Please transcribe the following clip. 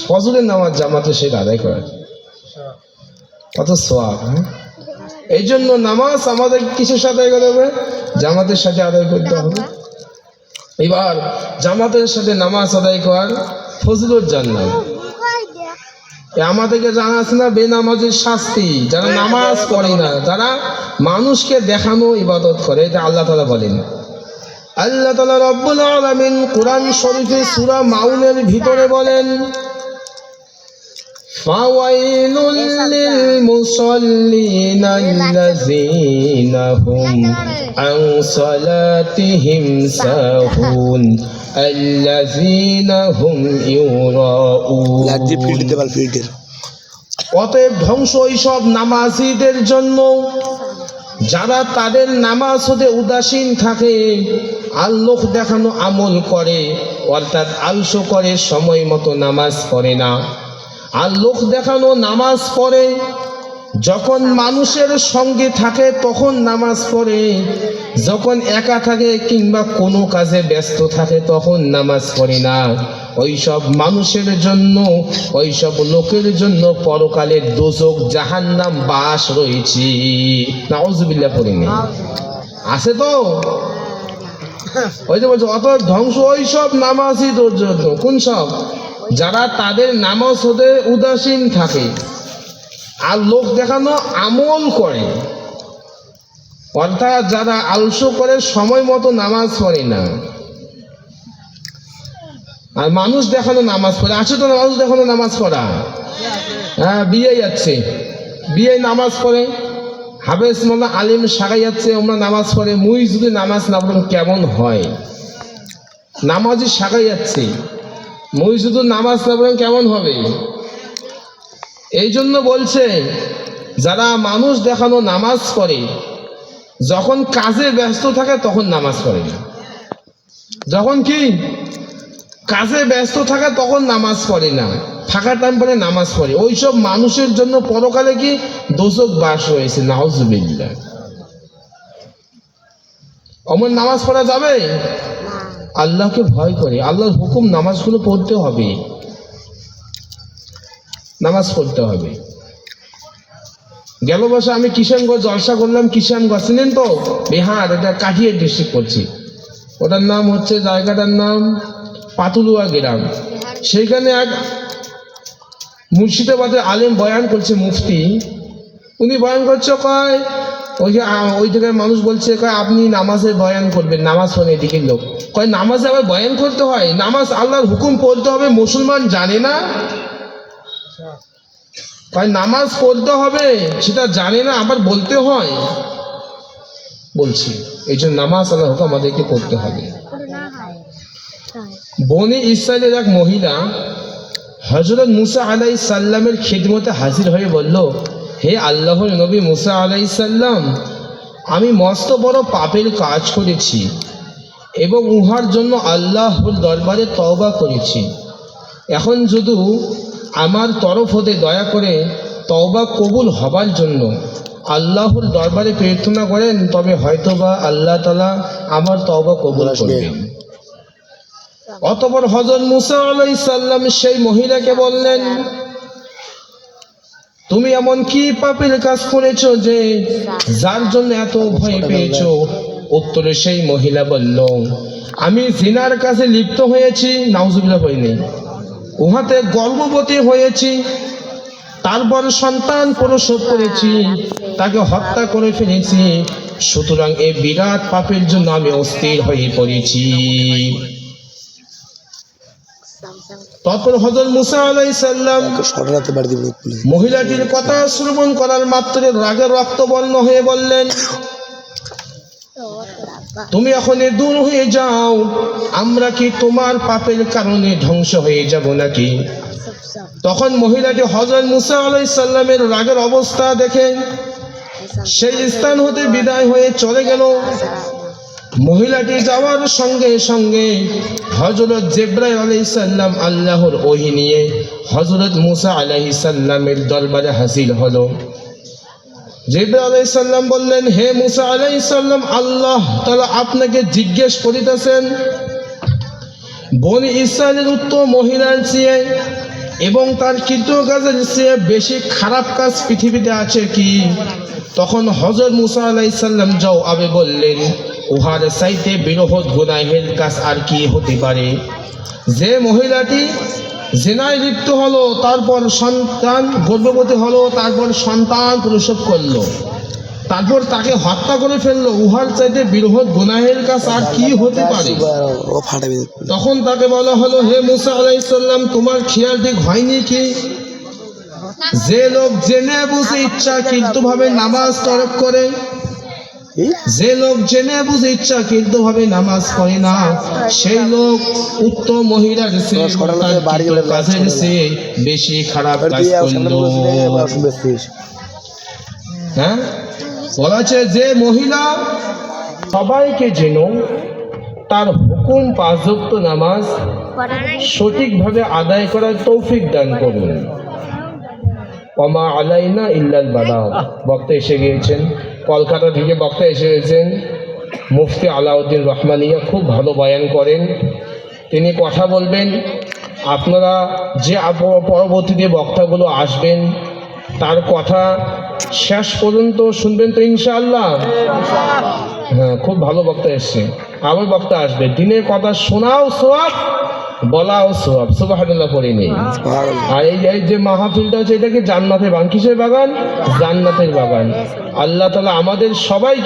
ফজরের নামাজ জামাতের সাথে আদায় করা, কত সওয়াব। এই জন্য নামাজ আমাদের কিসের সাথে আদায় করতে হবে? জামাতের সাথে আদায় করতে হবে। এবার জামাতের সাথে নামাজ আদায় কর ফজিলত জানলাম। আমাদেরকে জানা আছে না বেনামাজের শাস্তি? যারা নামাজ পড়ে না, যারা মানুষকে দেখানো ইবাদত করে, এটা আল্লাহ তাআলা বলেন। আল্লাহ তাআলা রব্বুল আলামিন কোরআন শরীফে সূরা মাউনের ভিতরে বলেন, ফাওয়াইলুল লিল মুসাল্লিনা আল্লাযীনা হুম আন সালাতিহিম সাহুন আল্লাযীনা হুম ইউরাউন। অতএব ধ্বংস ওইসব নামাজীদের জন্য যারা তাদের নামাজ হতে উদাসীন থাকে, আর লোক দেখানো আমল করে, অর্থাৎ আলস্য করে, সময় মতো নামাজ পড়ে না। আর লোক দেখানো নামাজ পড়ে, যখন মানুষের সঙ্গে থাকে তখন নামাজ পড়ে, যখন একা থাকে কিংবা কোনো কাজে ব্যস্ত থাকে তখন নামাজ পড়ে না। ওইসব মানুষের জন্য, ওইসব লোকের জন্য পরকালের দোজখ জাহান্নাম বাস রয়েছে। নাউজুবিল্লাহ পড়িনি আছে তো? ওই যে বলছে অত ধ্বংস ওইসব নামাজীদের জন্য। কোন সব? যারা তাদের নামাজ হতে উদাসীন থাকে আর লোক দেখানো আমল করে, অর্থাৎ যারা আলস্য করে, সময় মতো নামাজ পড়ে না, আর মানুষ দেখানো নামাজ পড়ে। আছে তো মানুষ দেখানো নামাজ পড়া? হ্যাঁ, বিয়ে যাচ্ছে, বিয়ে নামাজ পড়ে, হাবেস মোল্লা আলিম সাগাই যাচ্ছে, আমরা নামাজ পড়ে। মুই যদি নামাজ না পড়েন কেমন হয়? নামাজি সাগাই যাচ্ছে, মুই শুধু নামাজ না পড়েন কেমন হবে? এই জন্য বলছে যারা মানুষ দেখানো নামাজ পড়ে, যখন কাজে ব্যস্ত থাকে তখন নামাজ পড়ে না। যখন কি কাজে ব্যস্ত থাকে তখন নামাজ পড়ে না, ফাঁকা টাইম পড়ে নামাজ পড়ে। ওইসব মানুষের জন্য পরকালে কি দোজখ বাস রয়েছে। নাউজুবিল্লাহ। অমন নামাজ পড়া যাবে? আল্লাহকে ভয় করে, আল্লাহর হুকুম নামাজগুলো পড়তে হবে, নামাজ পড়তে হবে। গেল বছর আমি কিষানগঞ্জ জলসা করলাম। কিষানগঞ্জ চিনেন তো? বিহার, এটা কাঠিয়া ডিস্ট্রিক্ট করছি। ওটার নাম হচ্ছে, জায়গাটার নাম পাতুলুয়া গ্রাম। সেইখানে এক মুর্শিদাবাদের আলেম বয়ান করছে, মুফতি। উনি বয়ান করছে, কয় ওই যে ওই জায়গায় মানুষ বলছে, কয় আপনি নামাজের বয়ান করবেন, নামাজ পড়ে। এদিকের লোক কয় নামাজে আবার বয়ান করতে হয়? নামাজ আল্লাহর হুকুম পড়তে হবে, মুসলমান জানে না? কয় নামাজ পড়তে হবে সেটা জানে না, আবার বলতে হয়? বলছি এই জন্য নামাজ আল্লাহর হুকুম আমাদেরকে পড়তে হবে। বনি ইসরাইলের এক মহিলা হযরত মুসা আলাইহিস সালামের খিদমতে হাজির হয়ে বলল, হে আল্লাহর নবী মুসা আলাইহিস সালাম, আমি মস্ত বড় পাপের কাজ করেছি এবং উহার জন্য আল্লাহর দরবারে তওবা করেছি। এখন যদি আমার তরফ হতে দয়া করে তওবা কবুল হবার জন্য আল্লাহর দরবারে প্রার্থনা করেন, তবে হয়তোবা আল্লাহ তাআলা আমার তওবা কবুল করবেন। অতঃপর হযরত মুসা আলাইহিস সালাম সেই মহিলাকে বললেন, তুমি এমন কি পাপের কাজ করেছো যে যার জন্য এত ভয় পেয়েছো? উত্তরে সেই মহিলা বলল, আমি জিনার কাজে লিপ্ত হয়েছি। নাউজুবিল্লাহ হয়নি, উহাতে গর্ভবতী হয়েছি, তারপর সন্তান প্রসব করেছি, তাকে হত্যা করে ফেলেছি। সুতরাং এই বিরাট পাপের জন্য আমি অস্থির হয়ে পড়েছি। তখন হযরত মুসা আলাইহিস সালাম মহিলাটির কথা শ্রবণ করার মাত্র রাগে রক্তবর্ণ হয়ে বললেন, তুমি এখন দূর হয়ে যাও, আমরা কি তোমার পাপের কারণে ধ্বংস হয়ে যাব নাকি? তখন মহিলাটি হযরত মুসা আলাইহিস সালামের রাগের অবস্থা দেখে সেই স্থান হতে বিদায় হয়ে চলে গেল। মহিলাটি যাওয়ার সঙ্গে সঙ্গে হযরত জিবরাইল আলাইহিস সালাম আল্লাহর ওহী নিয়ে হযরত মুসা আলাইহিস সালামের দরবারে হাজির হলো। জিবরাইল আলাইহিস সালাম বললেন, হে মুসা আলাইহিস সালাম, আল্লাহ তাআলা আপনাকে জিজ্ঞেস করিতেছেন, বনি ইসরাইলের উত্তম মহিলার চেয়ে এবং তার কৃত কাজের চেয়ে বেশি খারাপ কাজ পৃথিবীতে আছে কি? তখন হযরত মুসা আলাইহিস সালাম জবাবে বললেন, উহার চাইতে বৃহৎ গুনাহের কাজ আর কি হতে পারে? যে মহিলাটি জিনায় লিপ্ত হলো, তারপর সন্তান গর্ভবতী হলো, তারপর সন্তান প্রসব করলো, তারপর তাকে হত্যা করে ফেললো, উহার চাইতে বৃহৎ গুনাহের কাজ আর কি হতে পারে? তখন তাকে বলা হলো, হে মুসা আলাইহিস সালাম, তোমার খেয়াল ঠিক হয়নি কি? যে লোক জেনে বুঝে ইচ্ছাকৃতভাবে নামাজ তরক করে, যে লোক জেনে বুঝে ইচ্ছাকৃতভাবে নামাজ পড়ে না, সেই লোক উক্ত মহিলার কাজের চেয়ে বেশি খারাপ কাজ করলো। হ্যাঁ, বলা আছে যে মহিলা সবাইকে যেন তার হুকুম 5 ওয়াক্ত নামাজ সঠিকভাবে আদায় করার তৌফিক দান করুন। ওমা আলাইনা ইল্লাল বালাগ। বক্তা এসে গিয়েছেন, কলকাতা থেকে বক্তা এসে গেছেন, মুফতি আলাউদ্দিন রহমানিয়া, খুব ভালো বয়ান করেন। তিনি কথা বলবেন, আপনারা যে পরবর্তীতে বক্তাগুলো আসবেন তার কথা শেষ পর্যন্ত শুনবেন তো ইনশাআল্লাহ। হ্যাঁ, খুব ভালো বক্তা এসছে, আবার বক্তা আসবে। দিনের কথা শোনাও সওয়াব, বলাও সওয়াব। সুবহানাল্লাহ পড়ে নেই। আর এই যে মাহফিলটা হচ্ছে, এটাকে জান্নাতের বাগান। কিসের বাগান? জান্নাতের বাগান। আল্লাহ তাআলা আমাদের সবাই